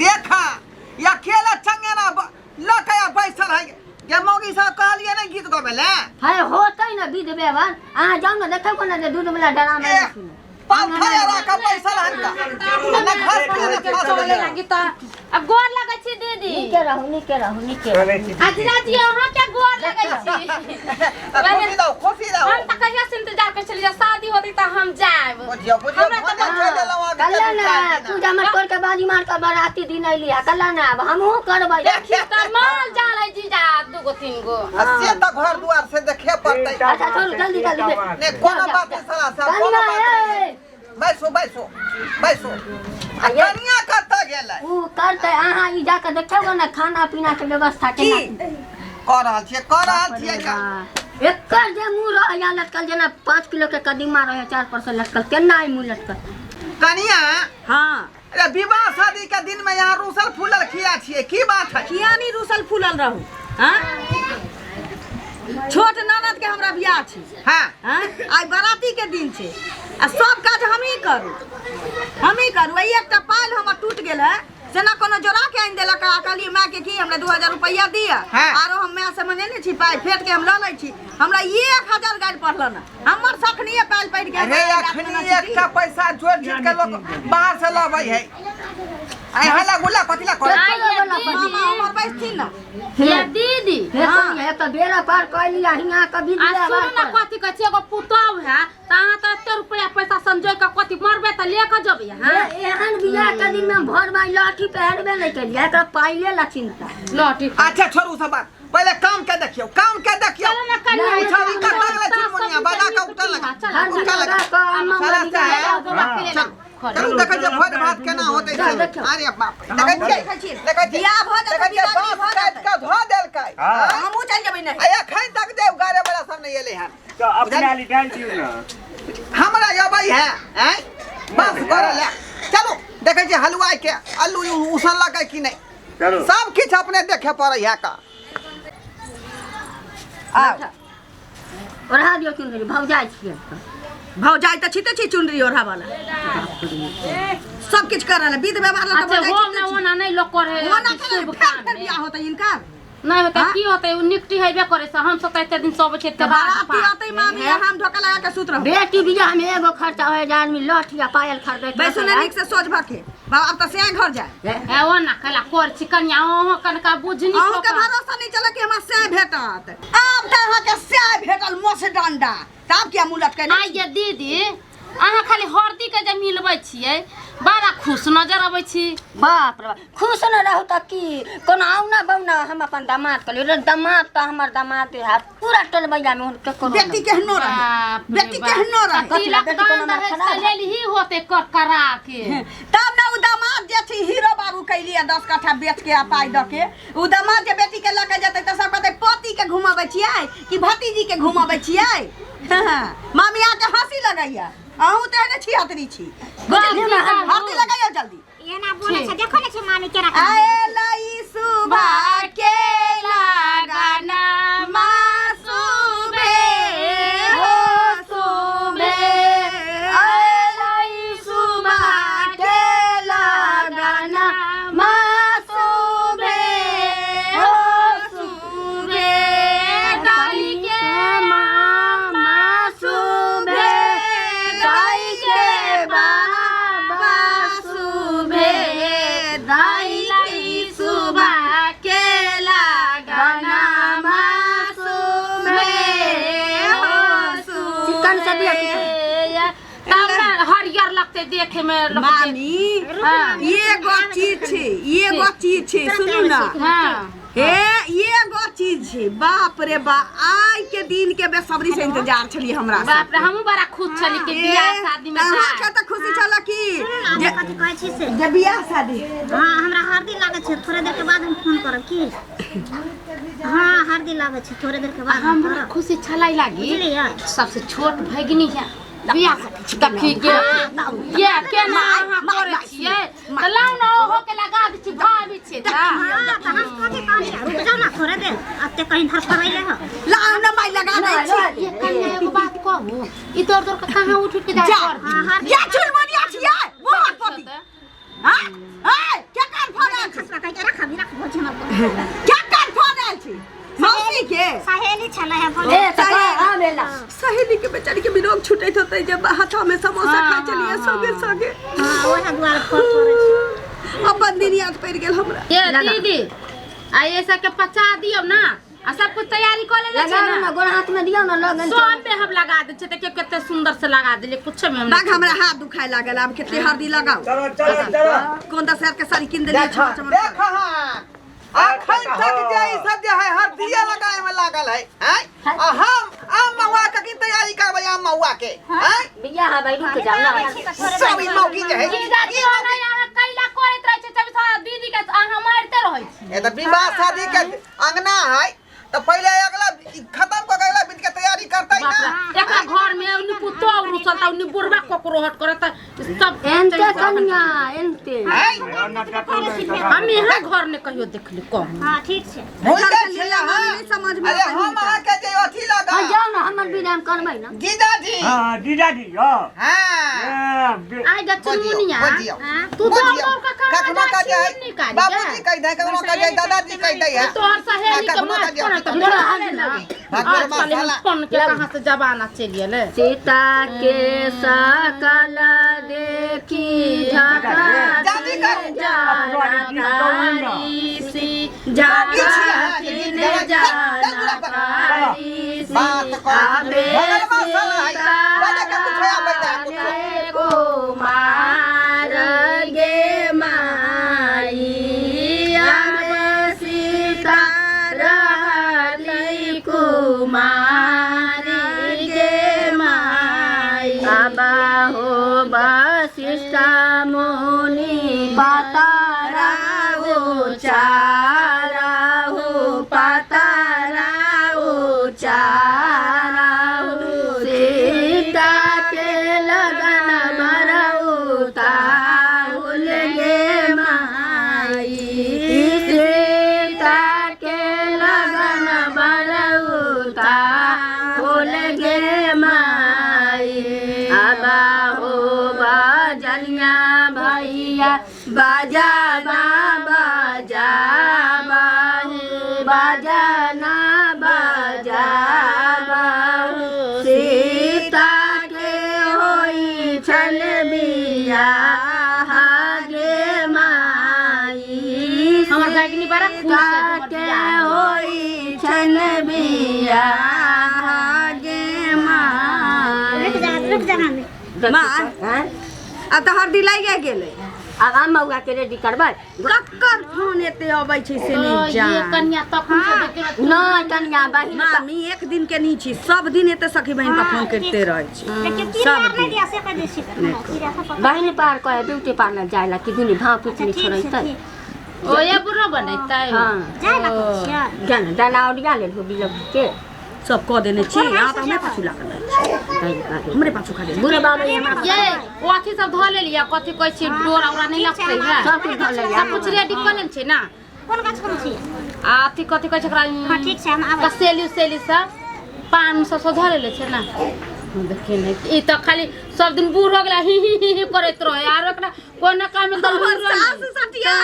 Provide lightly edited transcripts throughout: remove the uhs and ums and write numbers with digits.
देखा या खेला चंगे ना लकया बैसल है ये मौगी सा कहलिए नहीं गीत गावेले है होतै न विध व्यवहार आ जाऊ न देखौ न दूध वाला ड्रामा सुनो पंखा का बैसल है का न घर के चले लगी त अब गोर लगै छी दीदी नीके रहू अजरा जी अहाँ के गोर लगै छी खुशी दो हम त कहिया से इंतजार कर चली शादी होती त हम जाएब बुझियो कल्ला ना पूजा मत कर के बाजी मार के बाराती दिन आइली कल्ला ना अब हमहु करबै देखी त माल जाल है जीजा दूगो तीन गो से त घर द्वार से देखे पड़तै अच्छा छोड़ जल्दी ने कोनो बात साला सब कोनो बात बैसो कनिया कत गेलै ऊ करते अहाँ ई जाके देखबो ना खाना पीना के व्यवस्था केना कर रहल छियै का एकर जे मुंह रहया लटकल जेना 5 किलो के कदीमा रहे 4% लटकल केना आई मुंह लटकल कनिया हां अरे विवाह शादी के दिन में यहाँ रूसल फूलल खिया छियै की बात है किया नहीं रूसल फूलल रहू हां छोट ननद के हमरा बियाह छी हां आई बाराती के दिन छे आ सब काज हम ही करू एकटा पाल हमर टूट गेल है जेना कोनो जोड़ा के आइन देलक कहली मां के की हमरा 2000 रुपया दिया आरो हम मां से मनेने छी पाई फेट के हम ल लै छी हमरा 1000 गाड़ी पड़ल न हमर सखनिए पाल पड़ गेल अरे अखनी एकटा पैसा जोड़ जोड़ के लोग बाहर से लबै है आई हला गुल्ला पतिला कर मामा हमर पैसा थी ना ये दीदी हां ये त बेरा पार कइली हिया कभी दिया सुन ना कथि कछि एगो पुतौ है त अहाँ त एते रुपया पैसा संजोय के कथि मरबे त ले के जबे हां एहन बियाह के दिन में भर भाई लाठी पहनबे नहीं करिया एकरा पाइले ला चिंता लाठी अच्छा छोड़ू सब बात पहले काम के देखियो चलो ना कन्या उठावी का लागले चुनमुनिया बाजा का उठा लगा चलो देखै जे भोज भात केना होतै अरे बाप देखै छियै बियाह भ काट के धो देलकै हमहु चल जेबै नहीं आय एखन तक देव गारे वाला सब नहीं एले हन तो अपने वाली डाल दियो ना हमरा अबै है हैं बस कर ले चलो देखै छियै हलवाई के आलू उसन लगे कि नहीं चलो सब किछ अपने देखे पड़ै है का ओढ़ा दियो चुनरी भौजाई छियै भौजाई त छिते छी चुनरी ओढ़ा वाला सब किछ करल विध व्यवहार ला अच्छा हो ना ओना नहीं लोग करे वो ना करे फिर बियाह होतै इनका नहीं होता की होतै उ निकटी हेबे करे से हम सब एते दिन सब छे बाराती आतै मामी हम ढोका लगा के सुत रहब बेटी बियाह में एगो खर्चा होय जे आदमी लठिया पायल खरीदे बैसु ने निक से सोच भाके बाबा अब त से घर जाए ए ओना कला कोर चिकनिया ओहो कनका बुझनी अहू के भरोसा नहीं चले कि हमरा से भेटत अब त अहाँ के से भेटल मोस डंडा तब क्या मुलट के आई ये दीदी अहाँ खाली हरदी के जे मिलबै छियै बड़ा खुश नजर आबै छी बाप रे बाप खुश न रहू त की कोनो आउना बौना हम अपन दामाद कले रे दामाद त हमर दामाद है पूरा टोलबैया में उनके कोनो बेटी केहनो रहे बेटी केहनो रहे तिलक दान रहे लेली ही होते कर करा के तब ना उ दामाद जे छी हीरो बाबू कैली 10 कट्ठा बेच के आ पाई द के उ दामाद जे बेटी के लके जते त सब कहते पति के घुमाबै छियै कि भतीजी के घुमाबै छियै मामी आ के हंसी लगैया अहू तेने छियातरी छी हंसी लगाइयो जल्दी ये ना बोले छ देखो ने छ मामी के रखा आएलाई सुबह के लगाना मासुबे हो सुबे आएलाई सुबह के लगाना मासुबे हो सुबे डाली के मामा सुबे दाई के बाबा सुबे दाई सुबह के लगाना मासुबे हो सुबे चिकन से दिया तब हरियर लगते देखे में मामी ये गो चीज छे सुनू ना हां हे ये गो चीज छे बाप रे बा आई के दिन के बेसब्री से इंतजार छली हमरा से बाप रे हमहु बड़ा खुश छली के बियाह शादी में अहाँ के त खुशी छला की जे कथि कहै छी से जे बियाह शादी हां हमरा हरदी लागे छै थोड़े देर के बाद हम फोन करब की हां हरदी लागे छै थोड़े देर के बाद हम हमरा खुशी छलाई लागी बुझलियै सबसे छोट भगिनी है बियाह तखी के ये केना अहाँ करे छियै त लाउ न ओहो के लगा दै छी भाभी छै त हां त हम कथि कहलियै रुक जाओ ना थोड़े देर अते कहीं धर करैले हो लाउ न माई लगा दै छी ये कन्या एगो बात कहू ई तोर तोर के कहां उठ के जाय या चुलमनिया छियै वो पति हां ए के कान फड़ा क्या कान फोन आयल छी मौसी के सहेली छले है बोल ए त आवेला सहेली के बेचारी के विरोध छूटैत होतै जब हाथा में समोसा खा चलिए सगे सगे हां ओहे द्वार फोन करे छी अपन दिन याद पड़ गेल हमरा ये दीदी आ ऐसा के पचा दियो ना आ सब कुछ तैयारी कर ले लगा ना गोड़ हाथ में दियो ना लगन सब पे हम लगा दे छै देखियो कितने सुंदर से लगा देले कुछ में हम बाग हमरा हाथ दुखाए लागल अब कितने हल्दी लगाओ चलो चलो चलो कौन 10 हजार के साड़ी किन देलिए चमक देख अखन तक जे ई सब जे है हरदिया लगाए में लागल है हैं आ हम आम महुआ के की तैयारी करबै आम महुआ के हैं बिया हबै रुक जाओ ना सब ई मौकी जे है जीजाजी हो ना यहाँ कैला करत रहे छै सब दीदी के अहाँ मारते रहै छी ए त विवाह शादी के अंगना है तो पहले अगला खत्म कर गला बीत के तैयारी करतै ना एकरा घर में उनी पुतो और उसल उनी बुढ़वा कोकरो हट करत सब एनते कनिया एनते हम यहाँ घर ने कहियो देखली कम हां ठीक छै भूल घर गए के छी लिए अहाँ नहीं समझ में अरे आता हम नहीं अहाँ के जे अथी लगा हां जाओ ना हमर विराम करबै ना जीजाजी हां जीजाजी हां हां आई ग चुनिया बुझियो तू तो मौका कखनो का जे है बाबूजी कह दे कखनो का जे दादाजी कह दे है तोहर सहेली के मार कोना त मोरा हाल ना आजकल हम पन के कहां से जमाना चल गेले सीता के सकल देखी झाका जादी कर सी झाका ने जा बात कर भगल मसाला है दादा के कुछ आबै ना को मार गे माई अब सीता रहली कुमारी गे माई बाबा हो वशिष्ठ मुनि पातारा उचारा हो पातारा उचारा हो सीता के लगन मरउता भूल गे माई सीता के लगन मरउता भूल गे माई आबा हो बाजनिया भैया बाजा बाजा बाजना बाजा सीता के होई छल बिया गे माई हमर गागनी बड़ा खुश के होई छल बिया गे माई रुक जा हमें मां अब तो हरदी लागे गेले अब हम मौगा के रेडी करबै कक्कर फोन एते अबै छै से नहीं जा ये कन्या तक से देखे नहीं कन्या बहिन मामी एक दिन के नहीं छी सब दिन एते सखी बहन का फोन करते रहे छी देखिए तीर मार नहीं दिया से कह दे छी तीर ऐसा पकड़ बहिन पार कहे ब्यूटी पार्लर जाइला कि दुनी भाव पिछनी छोड़ैतै ओ ये बुढ़ो बनैतै हाँ जाय ना छिया जान डाला ओडिया ले हो बिलग के सब कह देने छी आ तो हमें पाछू लागल हमरे पाछू खा दे बुढ़ा बाबा यहाँ ये ओथी सब धो ले लिया कथी कहै छी डोर औरा नहीं लगतै है सब कुछ धो ले सब कुछ रेडी कर ले छै ना कोन गाछ कोन छी आ अथी कथी कहै छै एकरा हां ठीक छै हम आबै कसेली सब पान सब धो ले छै ना देखिए नहीं ई तो खाली सब दिन बूढ़ हो गेला ही करैत रहे यार ओकरा कोन काम में सास सटिया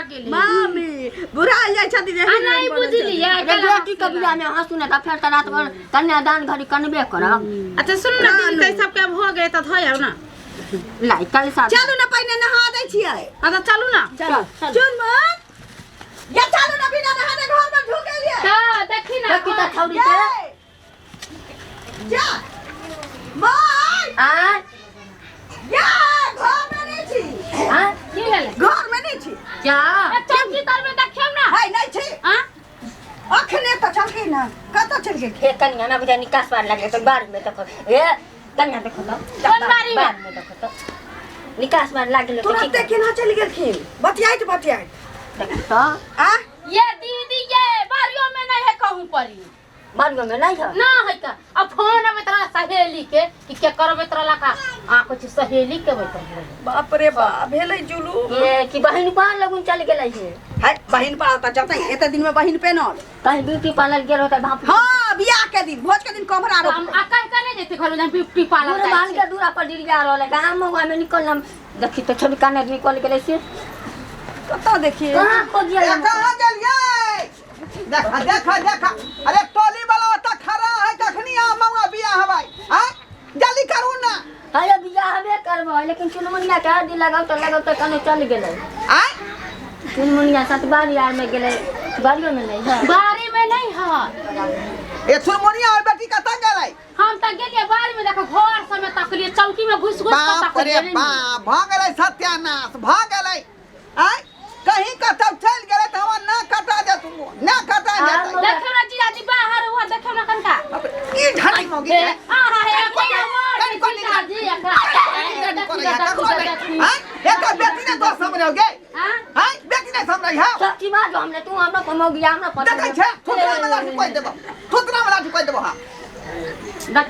गेल मामी बुढ़ा जाय छथि जे नहीं बुझलिए बेटी के बियाह में हंसू ना फिर त रात भर कन्यादान घड़ी करबे करब अच्छा सुन ना दीदी सब के हो गए त धोयौ ना लाई कल साथ चलू ना पहिने नहा दै छियै हां त चलू ना चल चल मन या चलू ना बिना नहाने घर में ढुक गेलिए त देखी ना देखी त छौरी के जा माय आ या घर में नहीं छी आ की भेल घर में नहीं छी जा चौकी तर में देखियौ ना है नहीं छी हां अखने तो चलके ना कत चल गेल हे कन्या ना बुझा निकास बार लगे तो बार में देखो ए कन्या देखो तो कौन बारी में? बार में देखो तो निकास बार लागल तो तुरंत ठीक केना चल गेलखिन बतियाइत देखो तो आ ये दीदी ये बारियों में नहीं है कहूं परी बारियों में नहीं है ना है का अब फोन में तरह सहेली के कि के करबे तरह लका आ कुछ सहेली के बैठल बाप रे बाप भेलै जुलू ये कि बहन पार लगुन चल गेलै है है बहिन पर आता जाता एते दिन में बहिन पे न कहीं ब्यूटी पार्लर गेल होता भाप हां बियाह के दिन भोज के दिन कमरा रो हम आकाश करे जेते घर में ब्यूटी पार्लर दूर बाल के दूरा पर डिरिया रहले गाम में निकलम देखी तो छोटी काने निकल गेलै से कता देखिए कहाँ खोजिए ए कहां गेलिए देखा देखा देखा अरे टोली वाला ओता खड़ा है कखनी आ मौआ बियाह हवाई हां जल्दी करू ना अरे बियाह हबे करबो लेकिन चुनमुनिया के हरदी लगाओ तो कने चल गेलै आय चुनमुनिया सतबारी यार में गेलै बारियो में नहीं है बारी में नहीं है ए चुनमुनिया और बेटी कता गेलै हम त गेलिए बारी में देखो घर समय तकलिए चौकी में घुस घुस के बाप रे बाप भाग गेलै सत्यानाश भाग गेलै आय कहीं कतौ चल गेलै त हम ना कटा दे तू ना कटा दे देखे ना जीजा जी बाहर हुआ देखे ना कनका ई ढाई मोगी हां हां है कोई जीजा जी हां एक बेटी ने तो समझोगे हां हां बेटी ने समझै है सच्ची बात जो हमने तू हमरा कमोगी हमरा पता देखै छै थुतरा वाला कोइ देबो थुतरा वाला कोइ देबो हां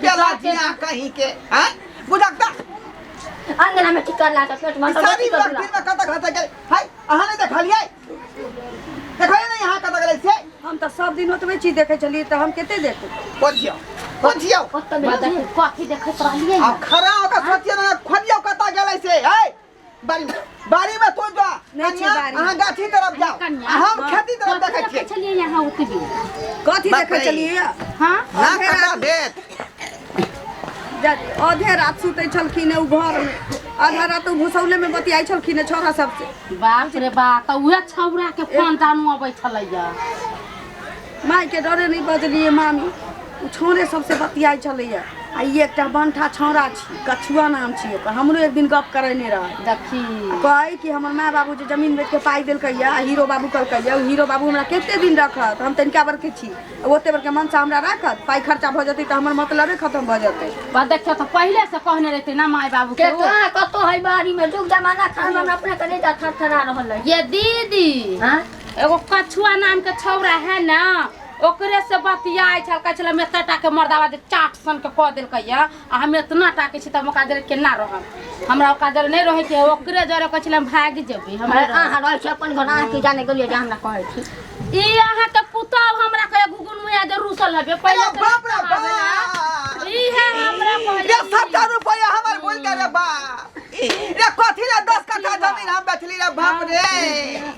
केला जिया कहीं के हां बुझाता अंगना में टिकर ला के पेट में सारी वक्त में कता खाता गेल हाय अहाँ ने देखलिए देखलिए नहीं यहाँ कता गेलै से हम तो सब दिन ओतबे चीज देखे चलिए तो हम केते देखो पोछियो कॉफी देखत रहलिए अब खरा होकर सोचिए ना खोलियो कता गेलै से हाय बारी में तो जा अहाँ गाछी तरफ जाओ हम खेती तरफ देखै छियै चलिए यहाँ उतबी कथी देखे चलिए हां ना कता देत आधे रात सुते छलखिन उ घर में आधा रात भुसौले में बतियाई छलखिन छोरा सबसे बाप रे बाप तो उहे छौरा के फोन दानु अबै छलैया माई के डरे नहीं बजलिए मामी उ छोरे सबसे बतियाई छलैया आ ई एकटा बंठा छौरा छी कछुआ नाम छी ओकर हमरो एक दिन गप करैने रह देखी कहे कि हमर माय बाबू जे जमीन बेच के पाई देलकैया हीरो बाबू कहलकैया हीरो बाबू हमरा केते दिन रखत हम तनिका बर के छी ओते बर के मनसा हमरा राखत पाई खर्चा भ जतै त हमर मतलबे खत्म भ जतै बा देखियो तो पहले से कहने रहते ना माय बाबू के कहाँ कतो है बारी में जुग जमाना खान हम अपने कलेजा थरथरा रहल है ये दीदी हां एगो कछुआ नाम के छौरा है ना ओकरे से बतियाई छल कहै छल हम एतटा के मर्दावा जे चाट सन के क देलकैया आ हम एतना टाके छी त मका जरे केना रहम हमरा ओका जरे नहीं रहे के ओकरे जरे कहै छल हम भाग जेबे हमरा अहाँ रहै छै अपन घर अहाँ के जाने गेलिए जे हमरा कहै छी ई अहाँ के पुताव हमरा कहे गुगुन मुया जे रुसल हबे पहिले बाप रे बाप ई है हमरा कहे ये 70 रुपया हमर बोल के रे बाप रे कथी रे 10 कट्ठा जमीन हम बेचली रे बाप रे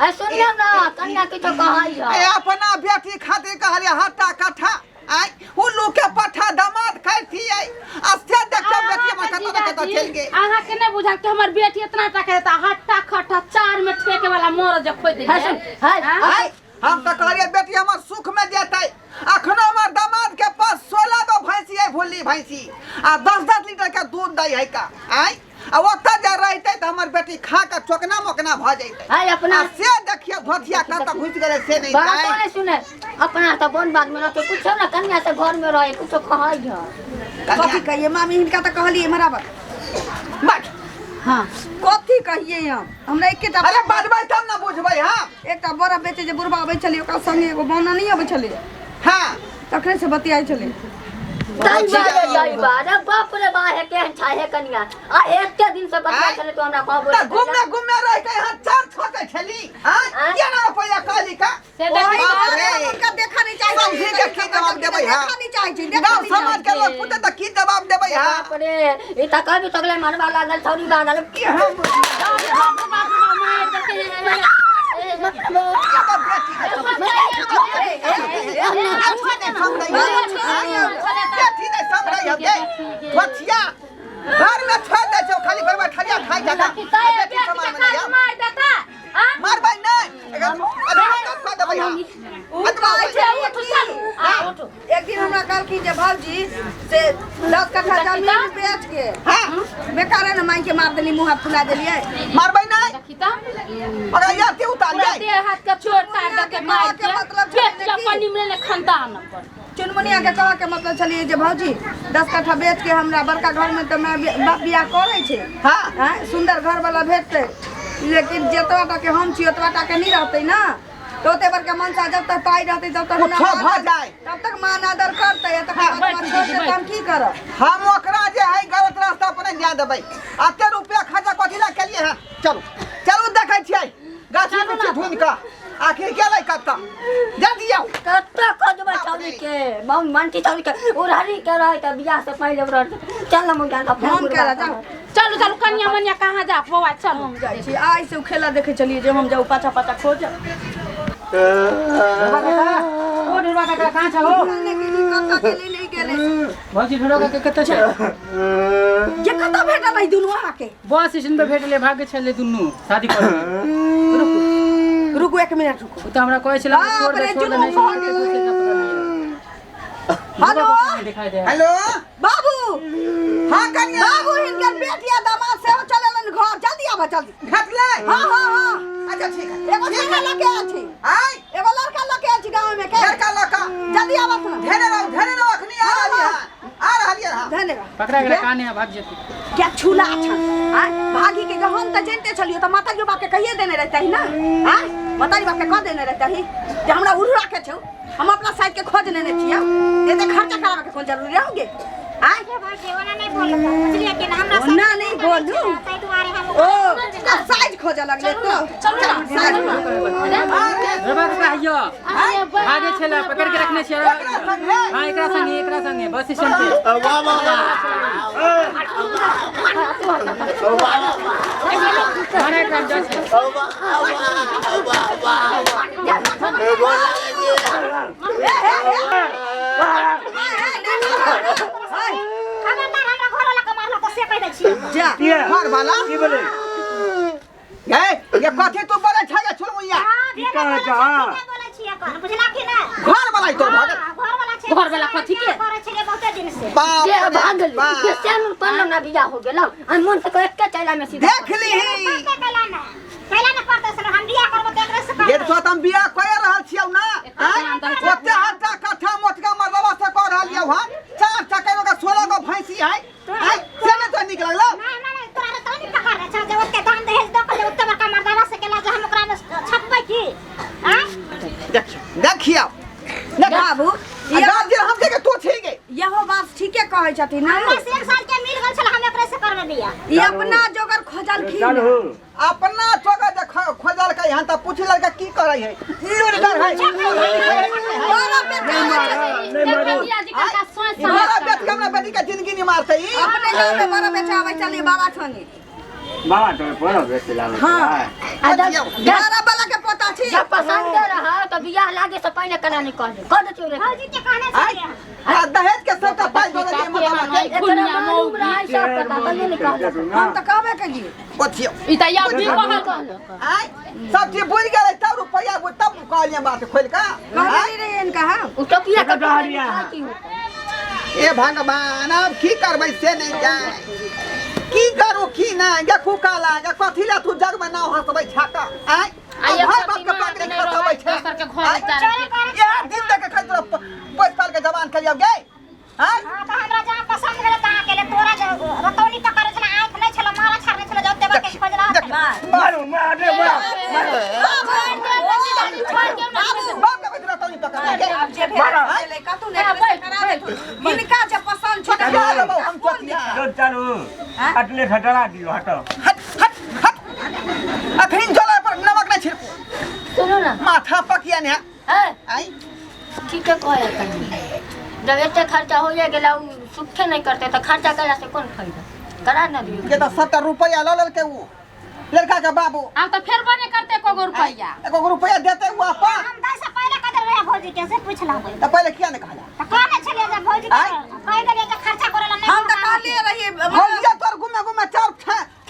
ए सुनियो ना कन्या के तो कहै ए अपना बेटी खातिर कहलिए हट्टा कट्ठा आई हुल्लू के पट्ठा दामाद खाइती आई अस्ते देखो बेटी हमर कत कत चल गए अहाँ के नहीं बुझा कि हमर बेटी इतना टाका देता हट्टा खट्टा 4 में ठेके वाला मोर जे खोइ दे हाय हम तो कहलिए बेटी हमर सुख में जेतै अखनो हमर दामाद के पास 16 गो भैंसी है भुल्ली भैंसी आ 10-10 लीटर के दूध दै है का आई आ ओता जा रहते त हमर बेटी खा के चोकना मोकना भ जैते हाय अपना से देखियो धोतिया कत घुस गेले से नहीं बात जाए नहीं सुने अपना तो बोन बात में रहते कुछ ना कन्या से घर में रहे कुछ कहै है कथी कहिए मामी हिनका त कहलिए बराबर बस हां कथी कहिए हम हमरा एकेटा अरे बाजबै तब ना बुझबै हम एकटा बड़ा बेटे जे बुढ़बा आबै छलिए ओकरा संगे एगो बौना नहीं आबै छलिए हां तखने से बतियाई छलिए दई बार बाप रे बा है के छाहे कन्या आ एकटे दिन से बता चले तो हमरा कहबो त घुमना रह के यहाँ चार छोटे छली हां ये ना रुपया काली का से उनका देखा नहीं चाहिए ठीक है की जवाब देबै हां देखा नहीं चाहिए गांव समाज के लोग पुते त की जवाब देबै हां बाप रे ई त कभी तकले मरवा लागल छौरी लागल की हम घर में छोड़ दे छो खाली घर में ठरिया खाई जाता बेटी समान में जा मार भाई नहीं अरे दे भाई एक दिन हमरा कहलखिन जे भौजी से 10 कट्ठा जमीन बेच के हां बेकार न माई के मार देली मुंह हाथ फुला देलिए मार भाई नहीं देखिता अगर या ते उतार जाए दे हाथ के छोड़ तार दे के मार के पेट अपनी में खानदान पर चुनमुनिया के कहा के मतलब चलिए जे भौजी 10 कट्ठा बेच के हमरा बड़का घर में तो मैं बियाह करे छे हां सुंदर घर वाला भेटते लेकिन जेतवा टा के हम छी ओतवा टा के नहीं रहते ना तो ओते बर के मनसा जब तक पाई रहते तब तक ना भ जाए तब तक मान आदर करते तब तक हम की करब हम ओकरा जे है गलत रास्ता पर नहीं जा देबै अते रुपया खर्चा कथि ला केलिए हां चलो चलो देखै छियै गाछी पीछे ढूंढ का आखिर क्या लाई करता जल्दी आओ कत्ता खोजबा छौरी के बहुत मानती छौरी के उड़ारी के रहे त बियाह से पहले उड़ चल हम जान फोन कर जा चलू चलू कन्या मनिया कहाँ जा बौआ चल हम जाइ छी आई से खेला देखे चलिए जे हम जाऊ पाछा पाछा खोज ओ ढोलबा काका कहाँ छ हो काका के ले नहीं गेले भौजी ढोलबा काका कतऽ छ जे कतऽ भेटल है दुनु आके बस स्टैंड पे भेटले भागे छले दुन्नु शादी कर रुकू 1 मिनट रुकू तो हमरा कहै छला छोड़ दे हेलो दिखाई दे हेलो बाबू हां कन्या बाबू इनकर बेटिया दामाद से चललन घर जल्दी आवा जल्दी भेटले हां हां हां अच्छा ठीक है एगो लड़का लगे अछि आई एगो लड़का लगे अछि गांव में के लड़का जल्दी आवा तुम धेने रहो अखनी आ रहली है धन्यवाद पकड़ा गेला काने भाग जेती क्या छूला अच्छा भागी के हम त जानते छलियो त माता जो बाप के कहिए देने रहता ही ना माता बाप के कह देने रहता ही जे हमरा उड़ राखे छौ हम अपना साइड के खोज लेने छियै एते खर्चा करावे के कोन जरूरी होगे आगे भाई ओना नहीं बोल बुझलिए कि हमरा ओना नहीं बोलू ताई दुआरे हम ओ साइज खोज लगले तो चल साइज ढोलबा काका आइयो भागे छला पकड़ के रखने छ हां एकरा संगे बस स्टैंड पे वाह वाह मारे कर जा खबरदार हमरा घर वाला के मारला तो से कह दै छी जा घर वाला की बोले ये कथी तू बोले छगे छुलमुइया की कहै छ बोलै छी एकर बुझला कि ना घर वाला तो भाग घर वाला छै घर वाला कथी के करे छले बहुते दिन से बाप के रे भागल बाप। के सेन पन्ना ना बियाह हो गेल आ मन से एक के चला में सीधा देख ली कैला ना पड़ते से हम बियाह करब त एकरे से ये तो तुम बियाह कय रहल छियौ ना ओते हट्टा कट्ठा मोटका मरदवा से कर रहल छियौ हां 4 टका का 16 को भैंसी है आई से में तो निकल लो नहीं तोरा तो नहीं पकड़ रहा छ जे ओते दाम दहेज द के ओते बड़का मर्दावा से केला जे हम ओकरा में छपबै की हैं देखियो बाबू गार्जियन हम के तो ठीक है यहो बात ठीके कहै छथिन ना हमरा से 1 साल के मिल गेल छल हम एकरे से करबे बियाह ई अपना जोगर खोजल खिन अपना छोका जे खोजल के यहां त पूछ लड़का की करे है लुरगर है बड़ा बेटा जी का सोच बड़ा बेट के हमरा बेटी के जिंदगी नहीं मारते ई अपने गांव में बड़ा बेटा आवे चलिए बाबा संगे बाबा तो बड़ा बेस्ट लागे हां गारा वाला के पता छी जब पसंद रहा तो बियाह लागे से पहले कना नहीं कर देते रे भौजी के कहने से आ दहेज के सबटा पाई दो दे मतलब एकरा मालूम रहा सब पता बने नहीं कहल हम त कहबे कलिए बचियो ई त या भी कहल आई सब चीज बुझ गेलै तब रुपया तब कहलिए बात खोल का कहली रे इनका हम उटोपिया का डहरिया। ए भगवान अब की करबै से नहीं जाए की करू की ना या कुकाला या कथिला तू जग में ना हसबै छाका आई आइए भाई बाप के पकड़े खतबै छै दोसर के घर चार यार दिन तक खैत पोस पाल के जवान करियो गे हां हां त हमरा जहां पसंद भेल तहां के ले तोरा रतौनी पकड़े छला आंख नहीं छला मारा छाड़ने छला जते बाके खोज रहा मारू मारे बाप के बेटा तो नहीं पकड़ के अब जे भेल कतु ने करा दे इनका जे पसंद छ क्या लेबो हम चोटिया तो चारू अटले खटरा दियो हटो हट अखन जला पर नमक नहीं छिड़को सुनो ना माथा पकिया ने ए आई ठीक है कहला तनी जब इतना खर्चा हो जाएगा सुखे नहीं करते तो खर्चा करला से कौन फायदा करा ना दियो ये तो 70 रुपया ले लेके वो लड़का का बाबू हम तो फेर बने करते को रुपया एको रुपया देते हुआ पा हम 10 से पहले कदर रहे भौजी के से पूछला तो पहले क्या ने कहला त कहने छलिए जे भौजी के कह देलिए जे खर्चा करेला नहीं हम त कहलिए रही भौजिया तोर घुमे चार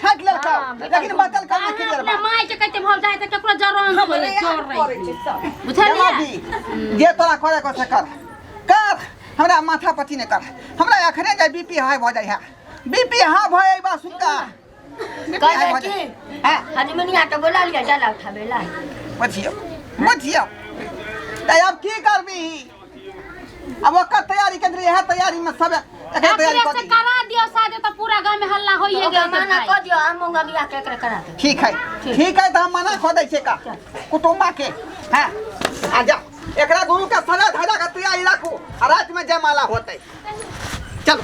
छाट लेलका लेकिन बातल करना क्लियर अपने बा माय के कहते भौ जाए त केकरो जरूर बोले जोर रही बुझलिए जवाबी जे तोरा करे को से कर हमरा माथा पची ने कर हमरा अखने जे बीपी हाई भ जाय है बीपी हाई भई बा सुनका कह दे कि हां हनुमनिया के बोला लिया जाला उठावेला बुझियो त अब की करबी अब ओकर तैयारी के है तैयारी में सब एक तैयारी अपने कर से दी करा दियो शादी तो पूरा गांव में हल्ला होइए ओके गया माना कर दियो हम मंगा बियाह के करा दे ठीक है तो हम मना खो दै छै का कुटुंबा के हैं आ जा एकरा गुरु का सलाह धारा का तैयारी रखू आ रात में जयमाला होतै चलो